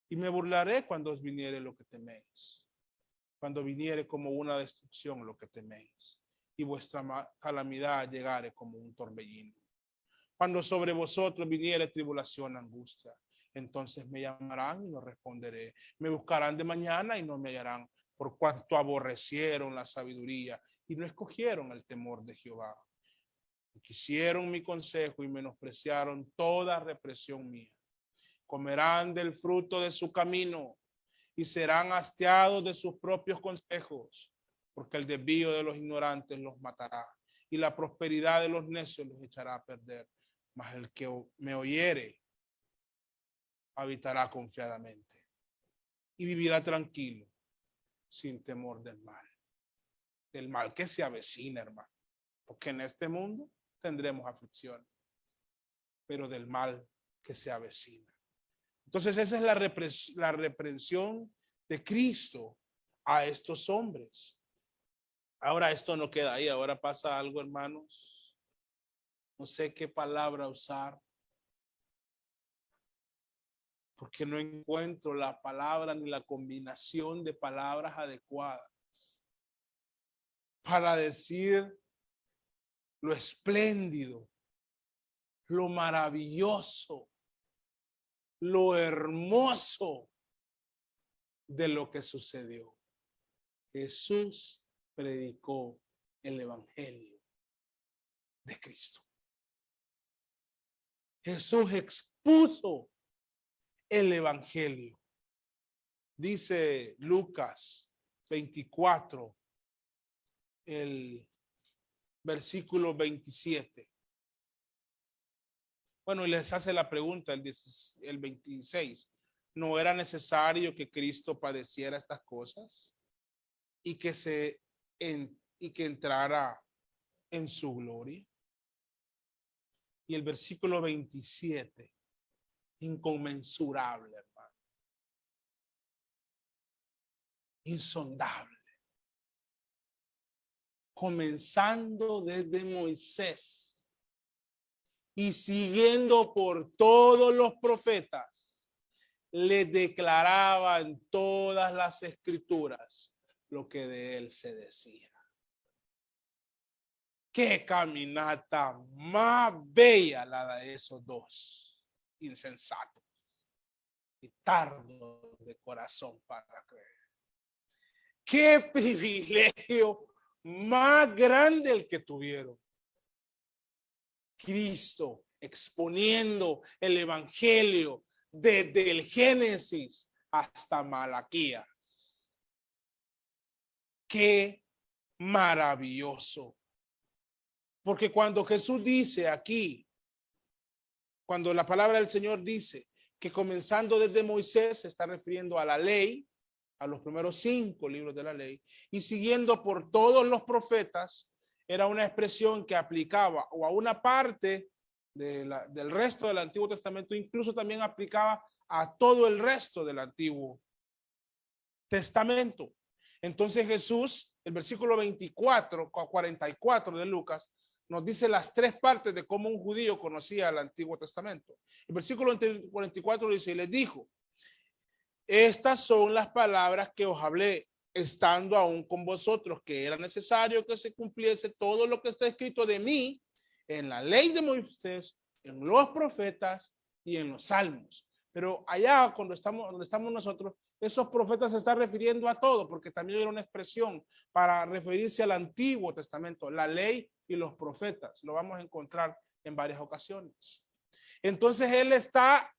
y me burlaré cuando os viniere lo que teméis, cuando viniere como una destrucción lo que teméis y vuestra calamidad llegare como un torbellino. Cuando sobre vosotros viniere tribulación, angustia, entonces me llamarán y no responderé. Me buscarán de mañana y no me hallarán, por cuanto aborrecieron la sabiduría y no escogieron el temor de Jehová. Quisieron mi consejo y menospreciaron toda represión mía. Comerán del fruto de su camino y serán hastiados de sus propios consejos, porque el desvío de los ignorantes los matará y la prosperidad de los necios los echará a perder. Mas el que me oyere habitará confiadamente y vivirá tranquilo, sin temor del mal que se avecina, hermano. Porque en este mundo tendremos aflicción, pero del mal que se avecina. Entonces esa es la reprensión de Cristo a estos hombres. Ahora esto no queda ahí, ahora pasa algo, hermanos. No sé qué palabra usar, porque no encuentro la palabra ni la combinación de palabras adecuadas para decir lo espléndido, lo maravilloso, lo hermoso de lo que sucedió. Jesús predicó el evangelio de Cristo. Jesús expuso el evangelio. Dice Lucas 24, el versículo 27. Bueno, y les hace la pregunta el 26. ¿No era necesario que Cristo padeciera estas cosas y que entrara en su gloria? Y el versículo 27, inconmensurable, hermano, insondable, comenzando desde Moisés y siguiendo por todos los profetas, le declaraban todas las escrituras lo que de él se decía. Qué caminata más bella la de esos dos insensatos y tardos de corazón para creer. Qué privilegio más grande el que tuvieron. Cristo exponiendo el evangelio desde el Génesis hasta Malaquías. Qué maravilloso. Porque cuando Jesús dice aquí, cuando la palabra del Señor dice que comenzando desde Moisés se está refiriendo a la ley, a los primeros 5 libros de la ley, y siguiendo por todos los profetas, era una expresión que aplicaba o a una parte del resto del Antiguo Testamento, incluso también aplicaba a todo el resto del Antiguo Testamento. Entonces Jesús, el versículo 24, 44 de Lucas, nos dice las 3 partes de cómo un judío conocía el Antiguo Testamento. El versículo 44 dice, y les dijo, estas son las palabras que os hablé, estando aún con vosotros, que era necesario que se cumpliese todo lo que está escrito de mí en la ley de Moisés, en los profetas y en los salmos. Pero allá, donde estamos nosotros, esos profetas se están refiriendo a todo, porque también era una expresión para referirse al Antiguo Testamento, la ley y los profetas. Lo vamos a encontrar en varias ocasiones. Entonces él está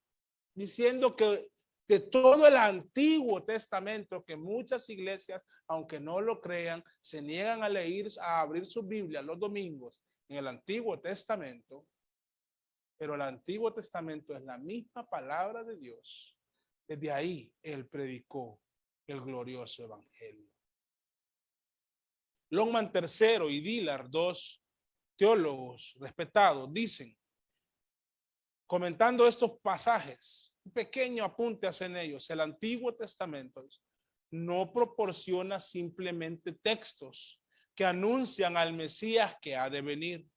diciendo que de todo el Antiguo Testamento, que muchas iglesias, aunque no lo crean, se niegan a leer, a abrir su Biblia los domingos en el Antiguo Testamento, pero el Antiguo Testamento es la misma palabra de Dios. Desde ahí él predicó el glorioso evangelio. Longman III y Dillard, 2 teólogos respetados, dicen, comentando estos pasajes, un pequeño apunte hacen ellos, el Antiguo Testamento no proporciona simplemente textos que anuncian al Mesías que ha de venir.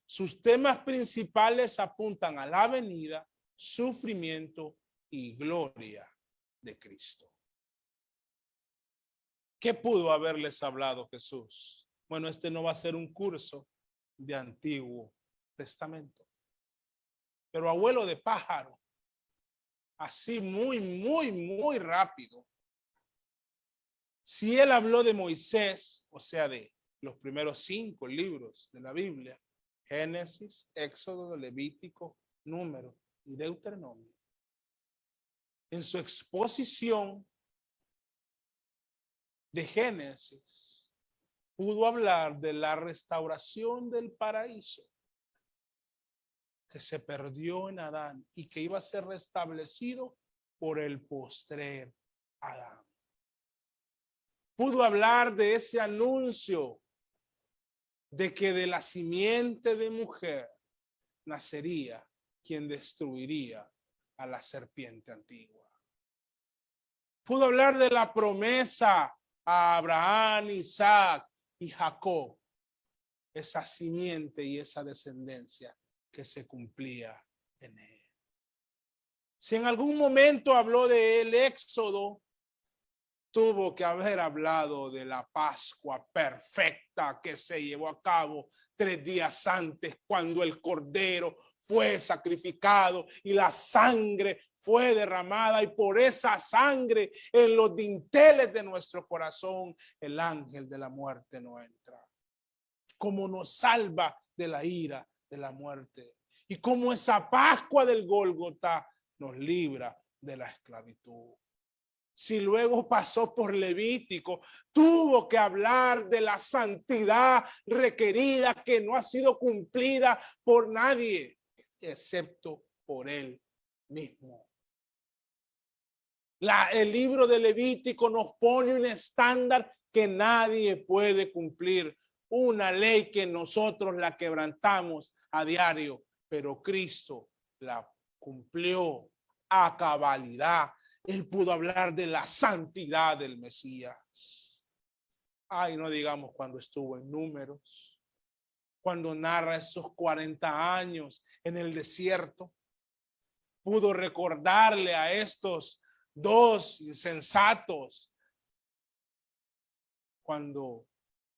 Sus temas principales apuntan a la venida, sufrimiento y gloria de Cristo. ¿Qué pudo haberles hablado Jesús? Bueno, este no va a ser un curso de Antiguo Testamento. Pero abuelo de pájaro, así muy rápido. Si él habló de Moisés, o sea, de los primeros 5 libros de la Biblia, Génesis, Éxodo, Levítico, Número y Deuteronomio, en su exposición de Génesis pudo hablar de la restauración del paraíso que se perdió en Adán y que iba a ser restablecido por el postrer Adán. Pudo hablar de ese anuncio de que de la simiente de mujer nacería quien destruiría a la serpiente antigua. Pudo hablar de la promesa a Abraham, Isaac y Jacob, esa simiente y esa descendencia que se cumplía en él. Si en algún momento habló del éxodo, tuvo que haber hablado de la Pascua perfecta que se llevó a cabo 3 días antes, cuando el cordero fue sacrificado y la sangre fue derramada, y por esa sangre en los dinteles de nuestro corazón el ángel de la muerte no entra. Como nos salva de la ira de la muerte, y como esa Pascua del Gólgota nos libra de la esclavitud. Si luego pasó por Levítico, tuvo que hablar de la santidad requerida que no ha sido cumplida por nadie, excepto por él mismo. El libro de Levítico nos pone un estándar que nadie puede cumplir, una ley que nosotros la quebrantamos a diario, pero Cristo la cumplió a cabalidad. Él pudo hablar de la santidad del Mesías. Ay, no digamos cuando estuvo en Números, cuando narra esos 40 años en el desierto, pudo recordarle a estos 2 insensatos cuando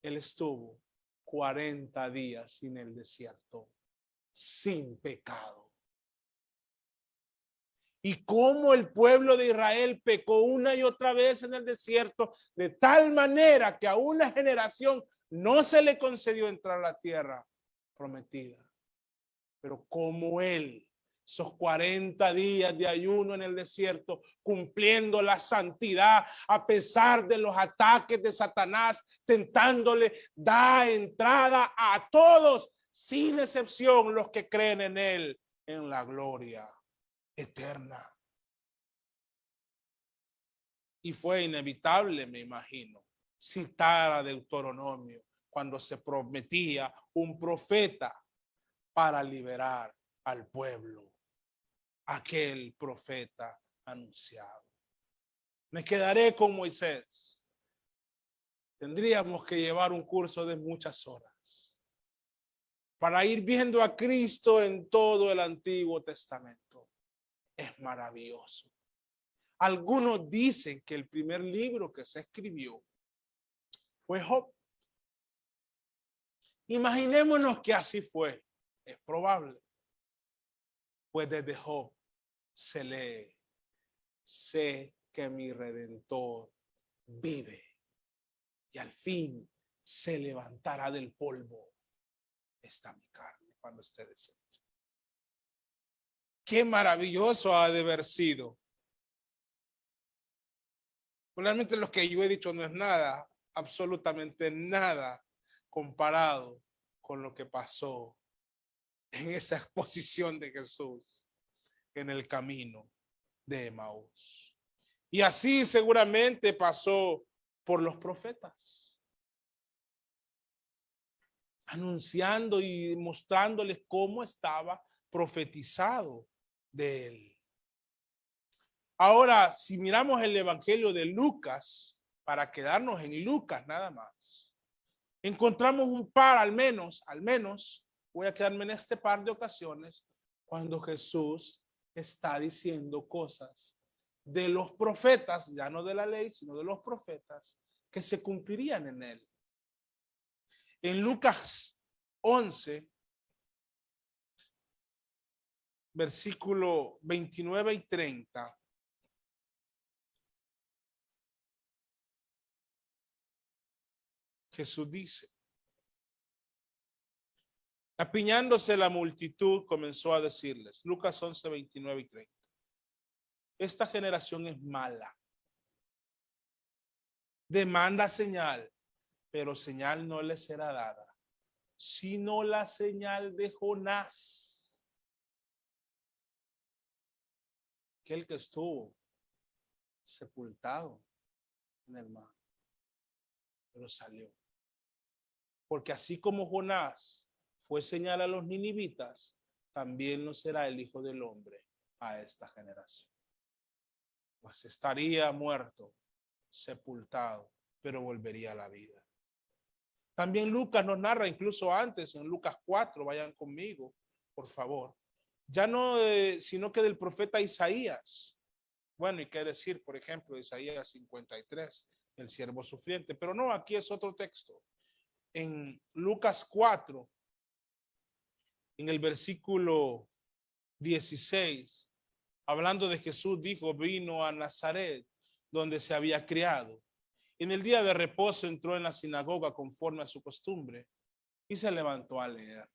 él estuvo 40 días en el desierto sin pecado. Y cómo el pueblo de Israel pecó una y otra vez en el desierto, de tal manera que a una generación no se le concedió entrar a la tierra prometida. Pero como él, esos 40 días de ayuno en el desierto, cumpliendo la santidad a pesar de los ataques de Satanás, tentándole, da entrada a todos, sin excepción, los que creen en él, en la gloria eterna. Y fue inevitable, me imagino, citar a Deuteronomio cuando se prometía un profeta para liberar al pueblo, aquel profeta anunciado. Me quedaré con Moisés. Tendríamos que llevar un curso de muchas horas para ir viendo a Cristo en todo el Antiguo Testamento. Es maravilloso. Algunos dicen que el primer libro que se escribió fue Job. Imaginémonos que así fue. Es probable. Pues desde Job se lee: sé que mi Redentor vive y al fin se levantará del polvo. Está mi carne cuando esté deshecho. Qué maravilloso ha de haber sido. Realmente lo que yo he dicho no es nada, absolutamente nada, comparado con lo que pasó en esa exposición de Jesús en el camino de Emaús. Y así seguramente pasó por los profetas, anunciando y mostrándoles cómo estaba profetizado de él. Ahora, si miramos el Evangelio de Lucas, para quedarnos en Lucas nada más, encontramos un par, al menos, voy a quedarme en este par de ocasiones, cuando Jesús está diciendo cosas de los profetas, ya no de la ley, sino de los profetas, que se cumplirían en él. En Lucas 11, versículo 29 y 30, Jesús dice: apiñándose la multitud, comenzó a decirles, Lucas 11, 29 y 30, esta generación es mala. demanda señal, pero señal no le será dada, sino la señal de Jonás, aquel que estuvo sepultado en el mar, pero salió. Porque así como Jonás fue señal a los ninivitas, también lo será el Hijo del Hombre a esta generación. Pues estaría muerto, sepultado, pero volvería a la vida. También Lucas nos narra, incluso antes, en Lucas 4, vayan conmigo, por favor. Ya no, sino que del profeta Isaías. Bueno, y qué decir, por ejemplo, Isaías 53, el siervo sufriente. Pero no, aquí es otro texto. En Lucas 4, en el versículo 16, hablando de Jesús, dijo, vino a Nazaret, donde se había criado. En el día de reposo entró en la sinagoga conforme a su costumbre y se levantó a leer.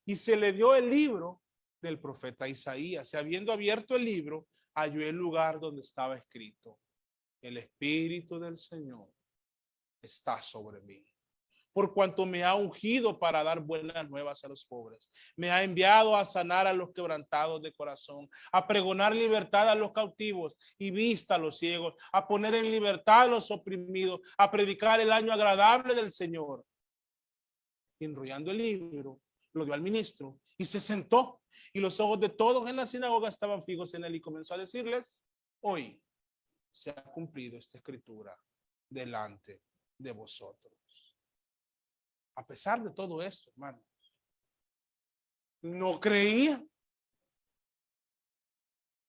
Y se le dio el libro del profeta Isaías. Y habiendo abierto el libro, halló el lugar donde estaba escrito: el Espíritu del Señor está sobre mí, por cuanto me ha ungido para dar buenas nuevas a los pobres. Me ha enviado a sanar a los quebrantados de corazón, a pregonar libertad a los cautivos y vista a los ciegos, a poner en libertad a los oprimidos, a predicar el año agradable del Señor. Y enrollando el libro, lo dio al ministro y se sentó. Y los ojos de todos en la sinagoga estaban fijos en él y comenzó a decirles: hoy se ha cumplido esta escritura delante de vosotros. A pesar de todo esto, hermano, no creían.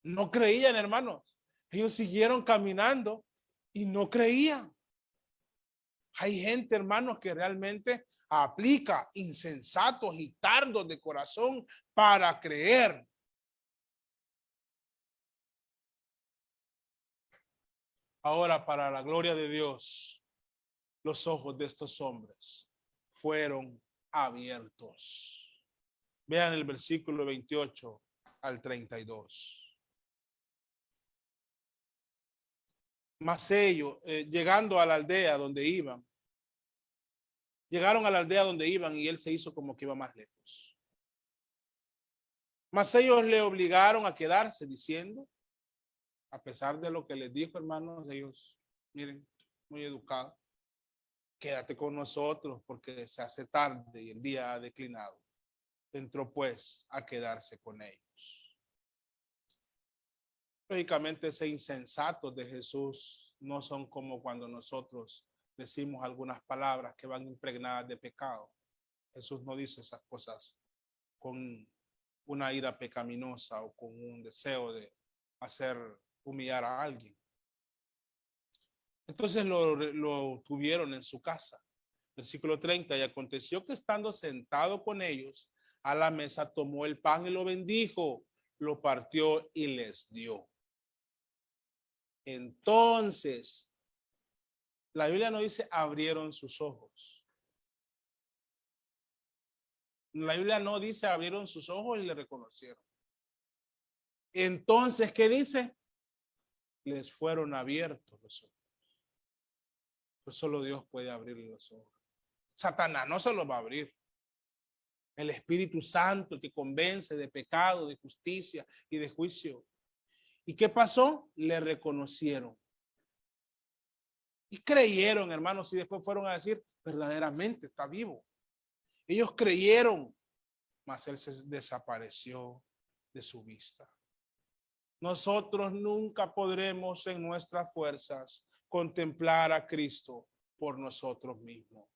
No creían, hermanos. Ellos siguieron caminando y no creían. Hay gente, hermanos, que realmente aplica, insensatos y tardos de corazón para creer. Ahora, para la gloria de Dios, los ojos de estos hombres fueron abiertos. Vean el versículo 28 al 32. Mas ellos, llegando a la aldea donde iban, llegaron a la aldea donde iban y él se hizo como que iba más lejos. Mas ellos le obligaron a quedarse, diciendo, a pesar de lo que les dijo, hermanos, ellos, miren, muy educados: quédate con nosotros porque se hace tarde y el día ha declinado. Entró pues a quedarse con ellos. Lógicamente, ese insensato de Jesús no son como cuando nosotros decimos algunas palabras que van impregnadas de pecado. Jesús no dice esas cosas con una ira pecaminosa o con un deseo de hacer humillar a alguien. Entonces lo tuvieron en su casa. Versículo 30, y aconteció que estando sentado con ellos a la mesa, tomó el pan y lo bendijo, lo partió y les dio. Entonces, la Biblia no dice abrieron sus ojos. La Biblia no dice abrieron sus ojos y le reconocieron. Entonces, ¿qué dice? Les fueron abiertos los ojos. Pues solo Dios puede abrir los ojos. Satanás no se los va a abrir. El Espíritu Santo que convence de pecado, de justicia y de juicio. ¿Y qué pasó? Le reconocieron. Y creyeron, hermanos, y después fueron a decir, verdaderamente está vivo. Ellos creyeron, mas él se desapareció de su vista. Nosotros nunca podremos en nuestras fuerzas contemplar a Cristo por nosotros mismos.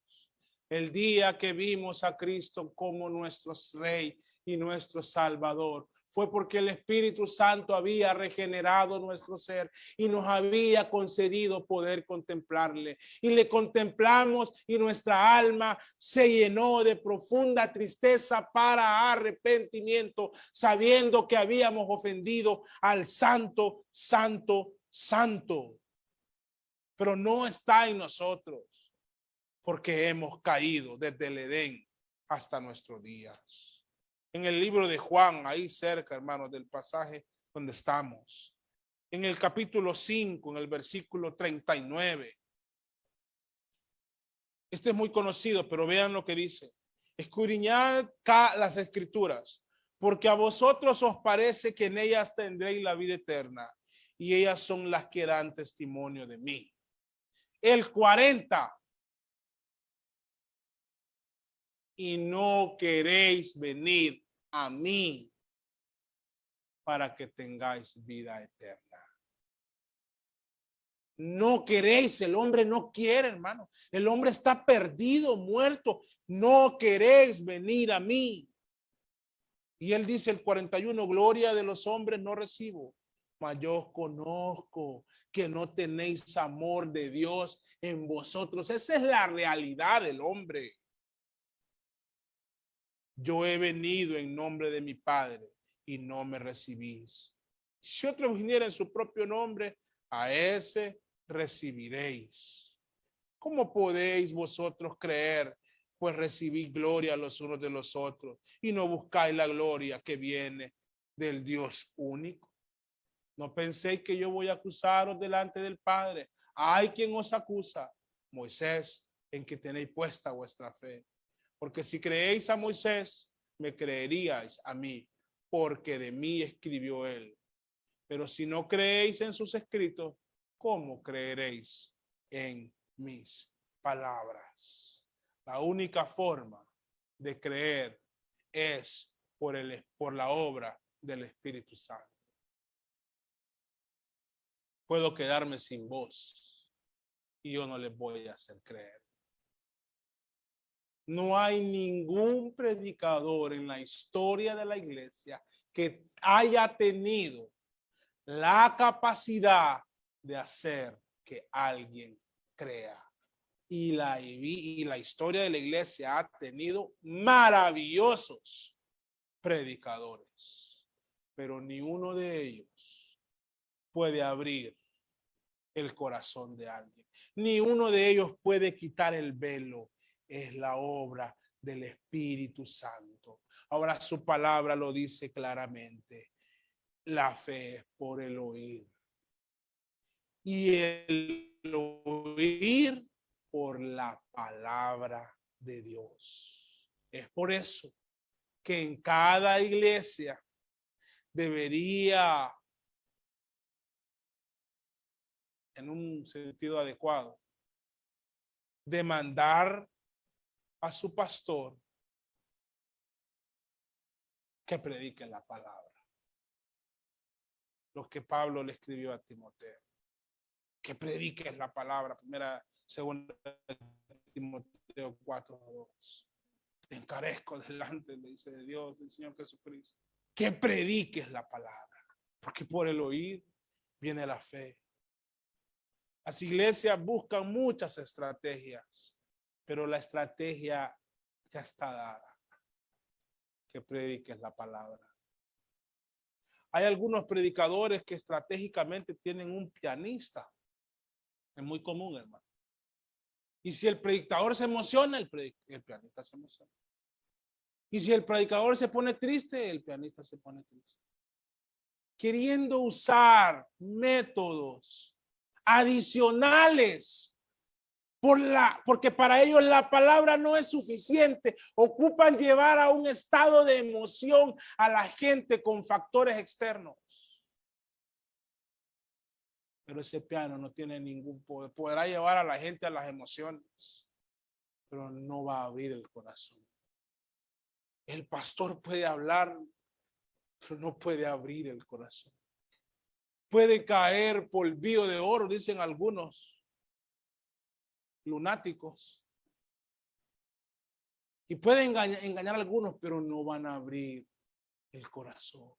El día que vimos a Cristo como nuestro Rey y nuestro Salvador, fue porque el Espíritu Santo había regenerado nuestro ser y nos había concedido poder contemplarle. Y le contemplamos y nuestra alma se llenó de profunda tristeza para arrepentimiento, sabiendo que habíamos ofendido al Santo, Santo, Santo. Pero no está en nosotros, porque hemos caído desde el Edén hasta nuestros días. En el libro de Juan, ahí cerca, hermanos, del pasaje donde estamos, en el capítulo 5, en el versículo 39, Este es muy conocido, pero vean lo que dice. Escudriñad las escrituras, porque a vosotros os parece que en ellas tendréis la vida eterna, y ellas son las que dan testimonio de mí. El 40. Y no queréis venir a mí para que tengáis vida eterna. No queréis, el hombre no quiere, hermano. El hombre está perdido, muerto. No queréis venir a mí. Y él dice el 41, gloria de los hombres no recibo, mas yo conozco que no tenéis amor de Dios en vosotros. Esa es la realidad del hombre. Yo he venido en nombre de mi Padre y no me recibís. Si otro viniera en su propio nombre, a ese recibiréis. ¿Cómo podéis vosotros creer? Pues recibid gloria los unos de los otros y no buscáis la gloria que viene del Dios único. No penséis que yo voy a acusaros delante del Padre. Hay quien os acusa, Moisés, en que tenéis puesta vuestra fe. Porque si creéis a Moisés, me creeríais a mí, porque de mí escribió él. Pero si no creéis en sus escritos, ¿cómo creeréis en mis palabras? La única forma de creer es por la obra del Espíritu Santo. Puedo quedarme sin voz y yo no les voy a hacer creer. No hay ningún predicador en la historia de la iglesia que haya tenido la capacidad de hacer que alguien crea. Y la historia de la iglesia ha tenido maravillosos predicadores, pero ni uno de ellos puede abrir el corazón de alguien. Ni uno de ellos puede quitar el velo. Es la obra del Espíritu Santo. Ahora su palabra lo dice claramente. La fe es por el oír. Y el oír por la palabra de Dios. Es por eso que en cada iglesia debería, en un sentido adecuado, demandar a su pastor que predique la palabra. Lo que Pablo le escribió a Timoteo. Que predique la palabra. Segunda Timoteo 4:2. Te encarezco delante, le dice de Dios, del Señor Jesucristo. Que prediques la palabra. Porque por el oír viene la fe. Las iglesias buscan muchas estrategias, pero la estrategia ya está dada. Que prediques la palabra. Hay algunos predicadores que estratégicamente tienen un pianista. Es muy común, hermano. Y si el predicador se emociona, el pianista se emociona. Y si el predicador se pone triste, el pianista se pone triste. Queriendo usar métodos adicionales porque para ellos la palabra no es suficiente. Ocupan llevar a un estado de emoción a la gente con factores externos. Pero ese piano no tiene ningún poder. Podrá llevar a la gente a las emociones, pero no va a abrir el corazón. El pastor puede hablar, pero no puede abrir el corazón. Puede caer polvillo de oro, dicen algunos lunáticos. Y pueden engañar a algunos, pero no van a abrir el corazón.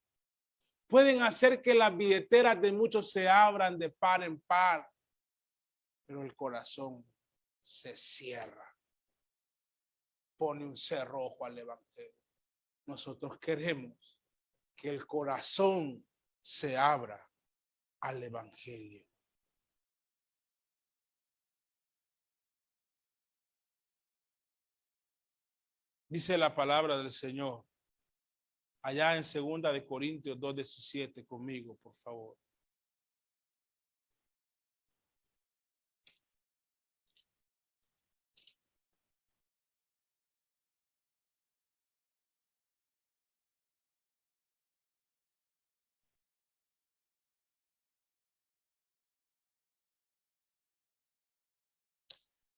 Pueden hacer que las billeteras de muchos se abran de par en par, pero el corazón se cierra. Pone un cerrojo al evangelio. Nosotros queremos que el corazón se abra al evangelio. Dice la palabra del Señor allá en 2 Corintios 2:17 conmigo, por favor.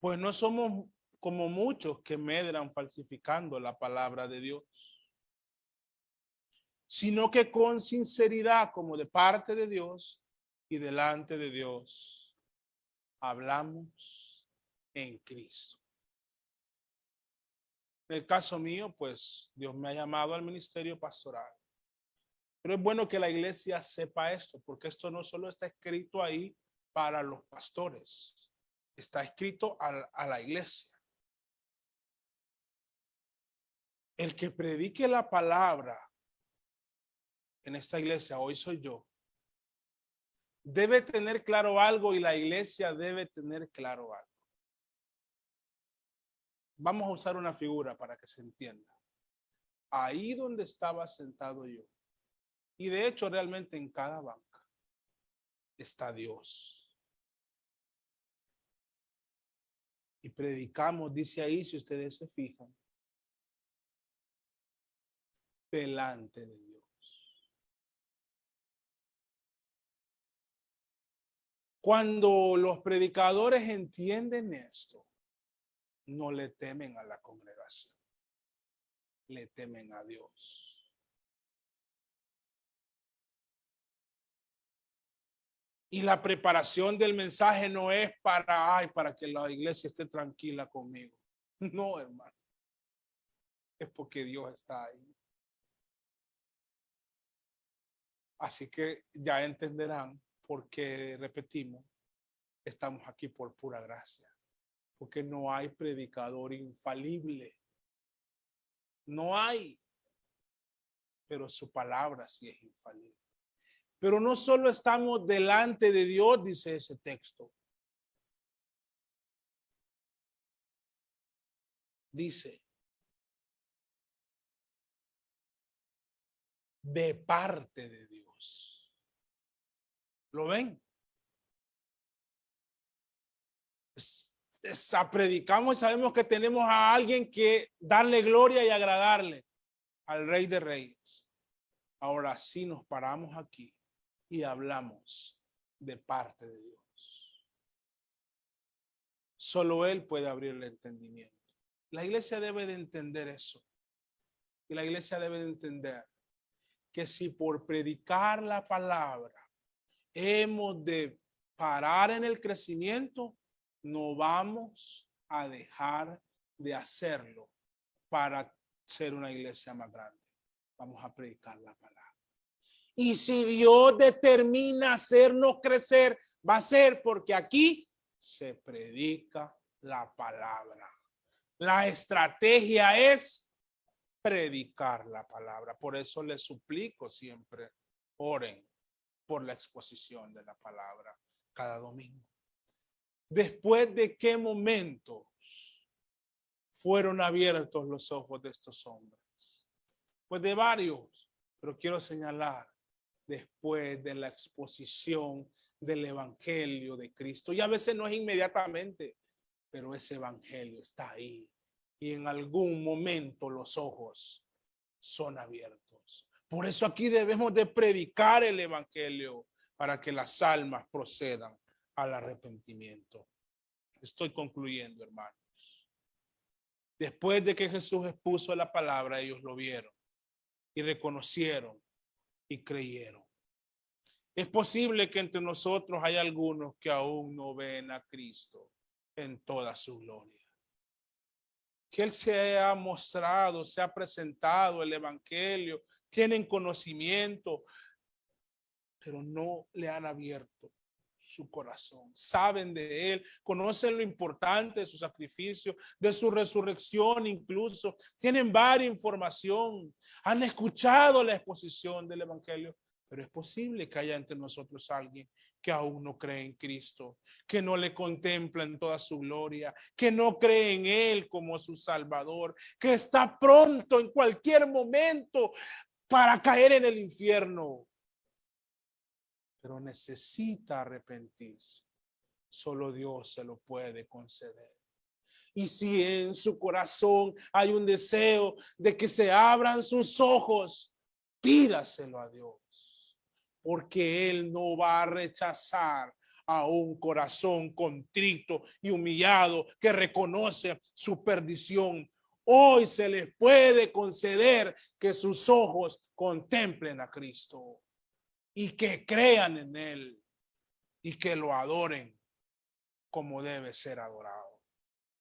Pues no somos como muchos que medran falsificando la palabra de Dios, sino que con sinceridad, como de parte de Dios y delante de Dios, hablamos en Cristo. En el caso mío, pues Dios me ha llamado al ministerio pastoral. Pero es bueno que la iglesia sepa esto, porque esto no solo está escrito ahí para los pastores, está escrito a la iglesia. El que predique la palabra en esta iglesia, hoy soy yo, debe tener claro algo y la iglesia debe tener claro algo. Vamos a usar una figura para que se entienda. Ahí donde estaba sentado yo, y de hecho realmente en cada banca, está Dios. Y predicamos, dice ahí, si ustedes se fijan, delante de Dios. Cuando los predicadores entienden esto, no le temen a la congregación, le temen a Dios. Y la preparación del mensaje no es para que la iglesia esté tranquila conmigo. No, hermano. Es porque Dios está ahí. Así que ya entenderán por qué repetimos, estamos aquí por pura gracia. Porque no hay predicador infalible. No hay. Pero su palabra sí es infalible. Pero no solo estamos delante de Dios, dice ese texto. Dice, de parte de Dios. ¿Lo ven? Predicamos y sabemos que tenemos a alguien que darle gloria y agradarle al Rey de Reyes. Ahora sí nos paramos aquí y hablamos de parte de Dios. Solo Él puede abrir el entendimiento. La iglesia debe de entender eso. Y la iglesia debe de entender que si por predicar la palabra hemos de parar en el crecimiento, no vamos a dejar de hacerlo para ser una iglesia más grande. Vamos a predicar la palabra. Y si Dios determina hacernos crecer, va a ser porque aquí se predica la palabra. La estrategia es predicar la palabra. Por eso les suplico siempre, oren por la exposición de la palabra cada domingo. ¿Después de qué momento fueron abiertos los ojos de estos hombres? Pues de varios, pero quiero señalar después de la exposición del evangelio de Cristo. Y a veces no es inmediatamente, pero ese evangelio está ahí. Y en algún momento los ojos son abiertos. Por eso aquí debemos de predicar el evangelio para que las almas procedan al arrepentimiento. Estoy concluyendo, hermanos. Después de que Jesús expuso la palabra, ellos lo vieron y reconocieron y creyeron. Es posible que entre nosotros hay algunos que aún no ven a Cristo en toda su gloria. Que Él se ha mostrado, se ha presentado el evangelio, tienen conocimiento, pero no le han abierto su corazón. Saben de Él, conocen lo importante de su sacrificio, de su resurrección incluso. Tienen varia información, han escuchado la exposición del evangelio, pero es posible que haya entre nosotros alguien que aún no cree en Cristo, que no le contempla en toda su gloria, que no cree en Él como su Salvador, que está pronto en cualquier momento para caer en el infierno. Pero necesita arrepentirse. Solo Dios se lo puede conceder. Y si en su corazón hay un deseo de que se abran sus ojos, pídaselo a Dios. Porque Él no va a rechazar a un corazón contrito y humillado que reconoce su perdición. Hoy se les puede conceder que sus ojos contemplen a Cristo y que crean en Él y que lo adoren como debe ser adorado.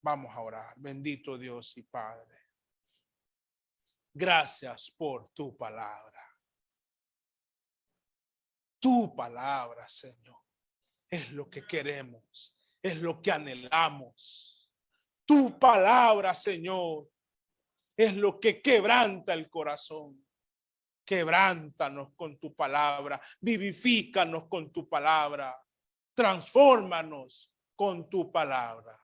Vamos a orar. Bendito Dios y Padre. Gracias por tu palabra. Tu palabra, Señor, es lo que queremos, es lo que anhelamos. Tu palabra, Señor, es lo que quebranta el corazón. Quebrántanos con tu palabra, vivifícanos con tu palabra, transfórmanos con tu palabra.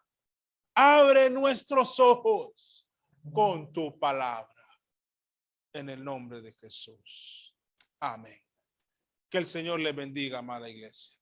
Abre nuestros ojos con tu palabra. En el nombre de Jesús. Amén. Que el Señor les bendiga, amada iglesia.